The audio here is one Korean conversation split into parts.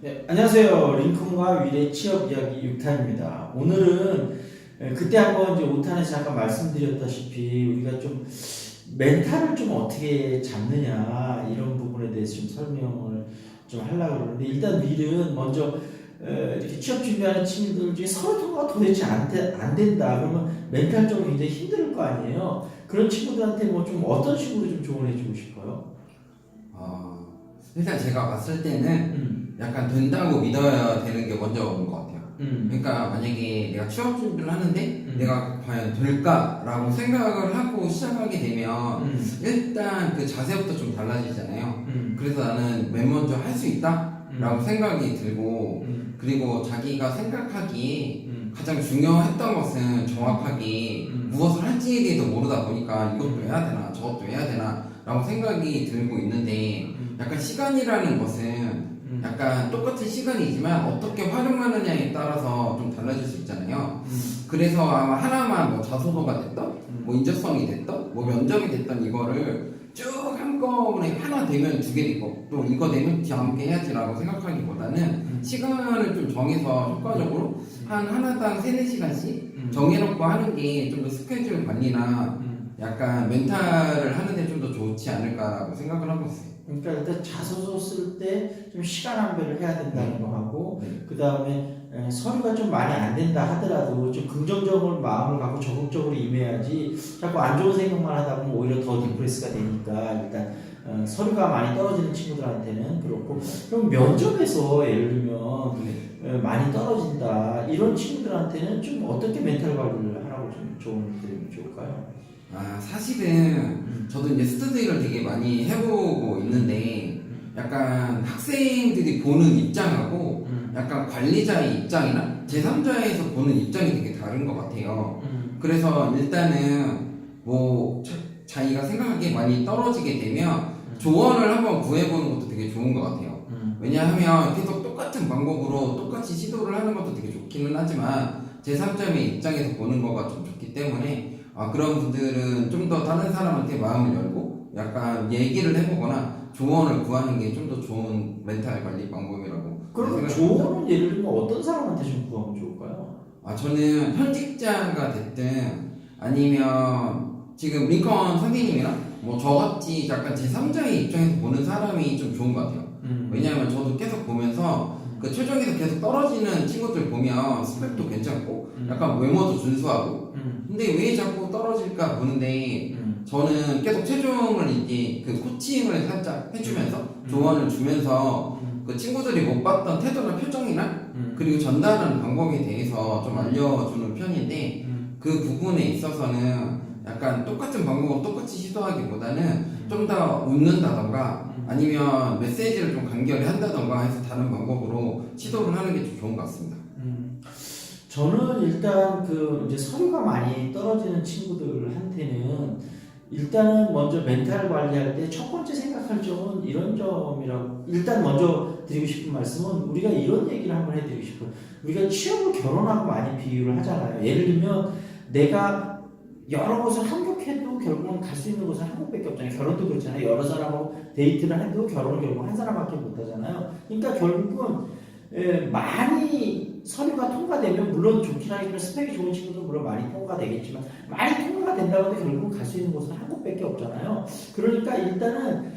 네, 안녕하세요. 링컨과 윌의 취업 이야기 6탄입니다. 오늘은 그때 한번 이제 5탄에서 잠깐 말씀드렸다시피 우리가 좀 멘탈을 좀 어떻게 잡느냐 이런 부분에 대해서 좀 설명을 좀 하려고 그러는데, 일단 윌은 먼저 이렇게 취업 준비하는 친구들 중에 서로 통과가 도대체 안 된다 그러면 멘탈적으로 굉장히 힘들 거 아니에요. 그런 친구들한테 뭐 좀 어떤 식으로 좀 조언해 주고 싶어요? 일단 제가 봤을 때는 약간 된다고 믿어야 되는 게 먼저 온 것 같아요. 그러니까 만약에 내가 취업 준비를 하는데 내가 과연 될까라고 생각을 하고 시작하게 되면 일단 그 자세부터 좀 달라지잖아요. 그래서 나는 맨 먼저 할 수 있다라고 생각이 들고, 그리고 자기가 생각하기에 가장 중요했던 것은 정확하게 무엇을 할지에 대해서 모르다 보니까 이것도 해야 되나 저것도 해야 되나 라고 생각이 들고 있는데, 약간 시간이라는 것은 약간 똑같은 시간이지만 어떻게 활용하느냐에 따라서 좀 달라질 수 있잖아요. 그래서 아마 하나만 뭐 자소서가 됐던 뭐 인적성이 됐던 뭐 면접이 됐던 이거를 쭉 한꺼번에 하나 되면 두 개 되고 또 이거 되면 다음 개 해야지라고 생각하기보다는 시간을 좀 정해서 효과적으로 한 하나당 3-4시간씩 정해놓고 하는 게 좀 더 스케줄 관리나 약간 멘탈을 하는데 좀 더 좋지 않을까라고 생각을 하고 있어요. 그러니까 일단 자소서 쓸 때 좀 시간 안배를 해야 된다는 거 하고, 그 다음에 서류가 좀 많이 안 된다 하더라도 좀 긍정적인 마음을 갖고 적극적으로 임해야지, 자꾸 안 좋은 생각만 하다 보면 오히려 더 디프레스가 되니까 일단 서류가 많이 떨어지는 친구들한테는 그렇고, 그럼 면접에서 예를 들면 많이 떨어진다 이런 친구들한테는 좀 어떻게 멘탈 관리를 하라고 좀 조언을 드리면 좋을까요? 사실은 저도 이제 스터디를 되게 많이 해보고 있는데, 약간 학생들이 보는 입장하고 약간 관리자의 입장이나 제3자에서 보는 입장이 되게 다른 것 같아요. 그래서 일단은 뭐 자기가 생각하기에 많이 떨어지게 되면 조언을 한번 구해보는 것도 되게 좋은 것 같아요. 왜냐하면 계속 똑같은 방법으로 똑같이 시도를 하는 것도 되게 좋기는 하지만 제3자의 입장에서 보는 거가 좀 좋기 때문에, 그런 분들은 좀 더 다른 사람한테 마음을 열고 약간 얘기를 해보거나 조언을 구하는 게 좀 더 좋은 멘탈 관리 방법이라고. 그럼 조언은 예를 들면 어떤 사람한테 좀 구하면 좋을까요? 저는 현직자가 됐든 아니면 지금 링컨 선생님이랑 뭐 저같이 약간 제3자의 입장에서 보는 사람이 좀 좋은 것 같아요. 왜냐하면 저도 계속 보면서 그 최종에서 계속 떨어지는 친구들 보면 스펙도 괜찮고 약간 외모도 준수하고, 근데 왜 자꾸 떨어질까 보는데, 저는 계속 최종을 이제 그 코칭을 살짝 해주면서 조언을 주면서 그 친구들이 못 봤던 태도나 표정이나 그리고 전달하는 방법에 대해서 좀 알려주는 편인데, 그 부분에 있어서는 약간 똑같은 방법으로 똑같이 시도하기보다는 좀 더 웃는다던가 아니면 메시지를 좀 간결히 한다던가 해서 다른 방법으로 시도를 하는 게 좀 좋은 것 같습니다. 저는 일단 그 이제 서류가 많이 떨어지는 친구들한테는 일단은 먼저 멘탈 관리할 때 첫 번째 생각할 점은 이런 점이라고, 일단 먼저 드리고 싶은 말씀은 우리가 이런 얘기를 한번 해드리고 싶어요. 우리가 취업을 결혼하고 많이 비유를 하잖아요. 예를 들면 내가 여러 곳을 합격해도 결국은 갈 수 있는 곳은 한 곳밖에 없잖아요. 결혼도 그렇잖아요. 여러 사람하고 데이트를 해도 결혼은 결국 한 사람밖에 못 하잖아요. 그러니까 결국은 많이 서류가 통과되면 물론 좋긴 하겠지만, 스펙이 좋은 친구들은 물론 많이 통과되겠지만, 많이 통과가 된다고 해도 결국 갈 수 있는 곳은 한 곳밖에 없잖아요. 그러니까 일단은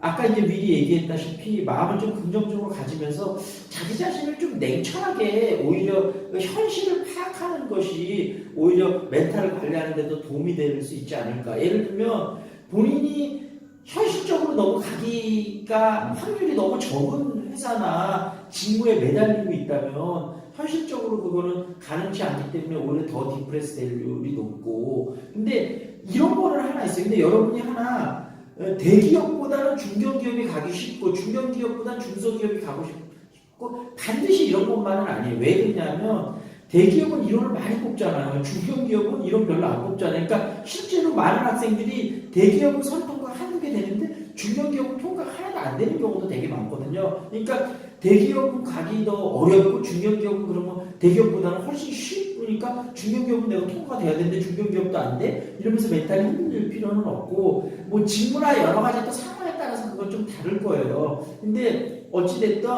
아까 이제 미리 얘기했다시피 마음을 좀 긍정적으로 가지면서 자기 자신을 좀 냉철하게, 오히려 현실을 파악하는 것이 오히려 멘탈을 관리하는 데도 도움이 될 수 있지 않을까. 예를 들면 본인이 현실적으로 너무 가기가 확률이 너무 적은 회사나 직무에 매달리고 있다면 현실적으로 그거는 가능치 않기 때문에 오히려 더 디프레스 될 확률이 높고, 근데 이런 거는 하나 있어요. 근데 여러분이 하나 대기업보다는 중견기업이 가기 쉽고 중견기업보다는 중소기업이 가고 싶고 반드시 이런 것만은 아니에요. 왜 그러냐면 대기업은 이론을 많이 뽑잖아요. 중견기업은 이론 별로 안 뽑잖아요. 그러니까 실제로 많은 학생들이 대기업은 선통과 한두 개 되는데 중견기업은 통과가 하나도 안 되는 경우도 되게 많거든요. 그러니까 대기업은 가기 더 어렵고 중견기업은 그러면 대기업보다는 훨씬 쉬우니까 중견기업은 내가 통과가 돼야 되는데 중견기업도 안 돼? 이러면서 멘탈이 흔들릴 필요는 없고 뭐 직무나 여러 가지 또 상황에 따라서 그건 좀 다를 거예요. 근데 어찌됐든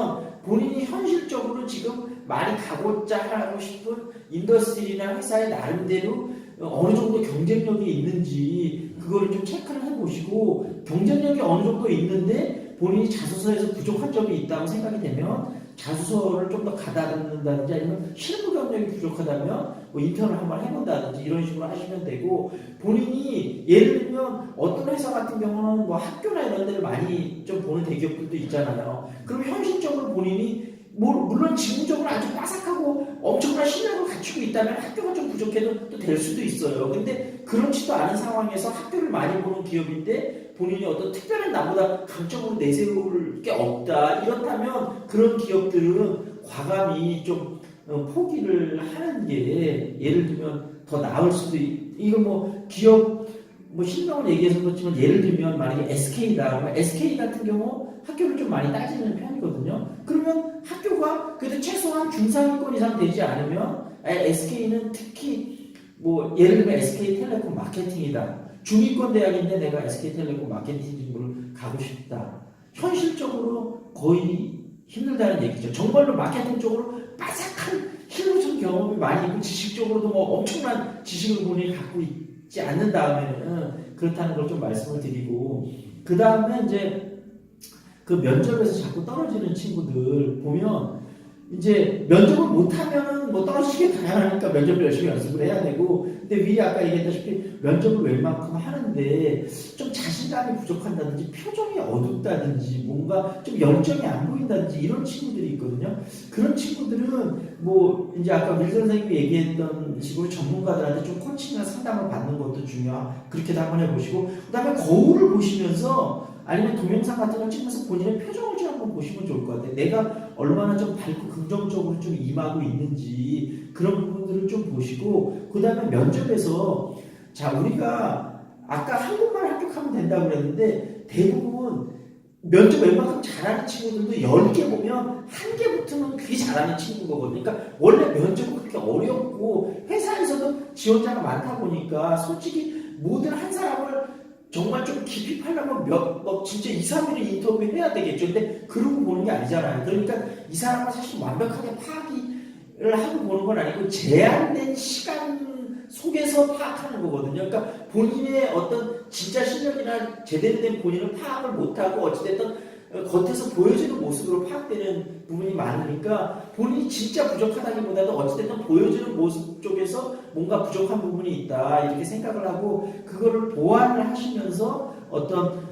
본인이 현실적으로 지금 많이 가고자 하고 싶은 인더스트리나 회사의 나름대로 어느 정도 경쟁력이 있는지 그거를 좀 체크를 해보시고 경쟁력이 어느 정도 있는데 본인이 자소서에서 부족한 점이 있다고 생각이 되면 자소서를 좀 더 가다듬는다든지 아니면 실무 경력이 부족하다면 뭐 인턴을 한번 해본다든지 이런 식으로 하시면 되고 본인이 예를 들면 어떤 회사 같은 경우는 뭐 학교나 이런 데를 많이 좀 보는 대기업들도 있잖아요. 그럼 현실적으로 본인이 물론 직무적으로 아주 빠삭하고 엄청난 실력을 갖추고 있다면 학교가 좀 부족해도 또 될 수도 있어요. 근데 그렇지도 않은 상황에서 학교를 많이 보는 기업인데 본인이 어떤 특별한 나보다 강점으로 내세울 게 없다. 이렇다면 그런 기업들은 과감히 좀 포기를 하는 게 예를 들면 더 나을 수도 이거 뭐 기업 뭐 실명을 얘기해서 그렇지만 예를 들면 만약에 SK다. 그러면 SK 같은 경우 학교를 좀 많이 따지는 편이거든요. 그러면 학교가 그래도 최소한 중상위권 이상 되지 않으면 SK는 특히 뭐 예를 들면 SK텔레콤 마케팅이다. 중위권 대학인데 내가 SK텔레콤 마케팅으로 가고 싶다. 현실적으로 거의 힘들다는 얘기죠. 정말로 마케팅 쪽으로 빠삭한 실무적 경험이 많이 있고 지식적으로도 뭐 엄청난 지식을 본인이 갖고 있지 않는 다음에는 그렇다는 걸 좀 말씀을 드리고 그 다음에 이제 그 면접에서 자꾸 떨어지는 친구들 보면 이제 면접을 못하면은 뭐 떨어지게 다양하니까 면접을 열심히 연습을 해야 되고 근데 미리 아까 얘기했다시피 면접을 웬만큼 하는데 좀 자신감이 부족한다든지 표정이 어둡다든지 뭔가 좀 열정이 안 보인다든지 이런 친구들이 있거든요. 그런 친구들은 뭐 이제 아까 밀 선생님이 얘기했던 식으로 전문가들한테 좀 코칭이나 상담을 받는 것도 그렇게도 한번 해보시고 그 다음에 거울을 보시면서 아니면 동영상 같은 걸 찍으면서 본인의 표정을 좀 한번 보시면 좋을 것 같아요. 내가 얼마나 좀 밝고 긍정적으로 좀 임하고 있는지 그런 부분들을 좀 보시고 그 다음에 면접에서 자 우리가 아까 한국말 합격하면 된다고 그랬는데 대부분 면접 웬만큼 잘하는 친구들도 10개 보면 1개 붙으면 그게 잘하는 친구인 거거든요. 그러니까 원래 면접은 그렇게 어렵고 회사에서도 지원자가 많다 보니까 솔직히 모든 한 사람을 정말 좀 깊이 팔려면 진짜 2, 3일을 인터뷰해야 되겠죠. 근데 그러고 보는 게 아니잖아요. 그러니까 이 사람을 사실 완벽하게 파악을 하고 보는 건 아니고 제한된 시간 속에서 파악하는 거거든요. 그러니까 본인의 어떤 진짜 실력이나 제대로 된 본인을 파악을 못하고 어찌됐든 겉에서 보여지는 모습으로 파악되는 부분이 많으니까 본인이 진짜 부족하다기보다도 어찌됐든 보여지는 모습 쪽에서 뭔가 부족한 부분이 있다 이렇게 생각을 하고 그거를 보완을 하시면서 어떤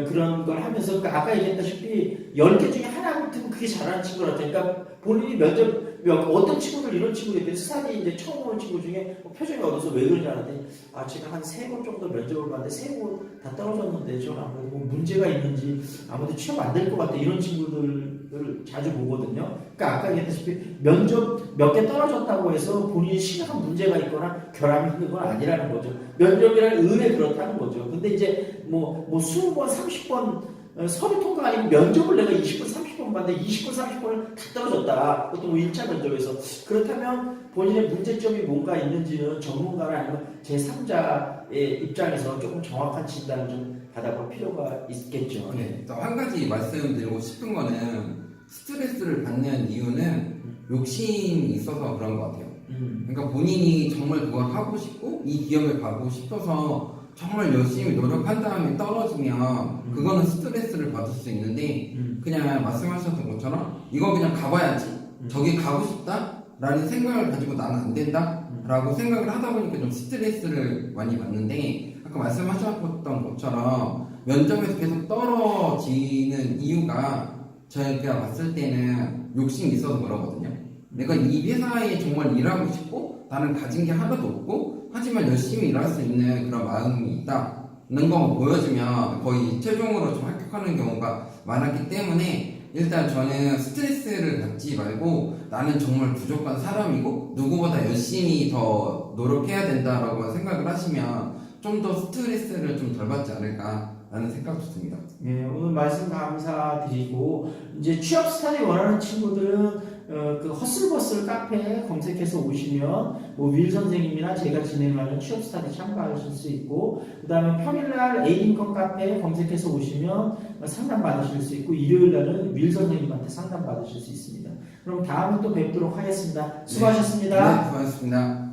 그런 걸 하면서 그러니까 아까 얘기했다시피 10개 중에 하나 붙으면 그게 잘하는 친구 같아요. 그러니까 본인이 어떤 친구들 이런 친구들 있는데 스타디 이제 처음 오는 친구 중에 표정이 어두워서 왜 그러냐 하더니 제가 한 3번 정도 면접을 봤는데 3번 다 떨어졌는데 저는 아무래도 뭐 문제가 있는지 아무래도 취업 안 될 것 같아 이런 친구들을 자주 보거든요. 그러니까 아까 얘기했다시피 면접 몇 개 떨어졌다고 해서 본인이 심각한 문제가 있거나 결함이 있는 건 아니라는 거죠. 면접이란 의뢰 그렇다는 거죠. 근데 이제 뭐 20번 30번 서류 통과 아니고 면접을 내가 20번 30번 봤는데 20번 30번을 다 떨어졌다. 그것도 뭐 1차 면접에서 그렇다면 본인의 문제점이 뭔가 있는지는 전문가나 아니면 제3자의 입장에서 조금 정확한 진단을 좀 받아볼 필요가 있겠죠. 네. 또 한 가지 말씀드리고 싶은 거는 스트레스를 받는 이유는 욕심이 있어서 그런 것 같아요. 그러니까 본인이 정말 그걸 하고 싶고 이 기업에 가고 싶어서 정말 열심히 노력한 다음에 떨어지면 그거는 스트레스를 받을 수 있는데 그냥 말씀하셨던 것처럼 이거 그냥 가봐야지 저기 가고 싶다 라는 생각을 가지고 나는 안 된다 라고 생각을 하다 보니까 좀 스트레스를 많이 받는데 아까 말씀하셨던 것처럼 면접에서 계속 떨어지는 이유가 저희가 봤을 때는 욕심이 있어서 그러거든요. 내가 이 회사에 정말 일하고 싶고 나는 가진 게 하나도 없고 하지만 열심히 일할 수 있는 그런 마음이 있다는 거 보여주면 거의 최종으로 좀 합격하는 경우가 많았기 때문에 일단 저는 스트레스를 받지 말고 나는 정말 부족한 사람이고 누구보다 열심히 더 노력해야 된다라고 생각을 하시면 좀 더 스트레스를 좀 덜 받지 않을까 라는 생각도 듭니다. 네, 오늘 말씀 감사드리고 이제 취업 스타디 원하는 친구들은 그 허슬버슬 카페에 검색해서 오시면 뭐 윌 선생님이나 제가 진행하는 취업 스타디 참가하실 수 있고 그 다음에 평일날 A인컴 카페에 검색해서 오시면 상담 받으실 수 있고 일요일날은 윌 선생님한테 상담 받으실 수 있습니다. 그럼 다음에 또 뵙도록 하겠습니다. 수고하셨습니다. 네, 고맙습니다.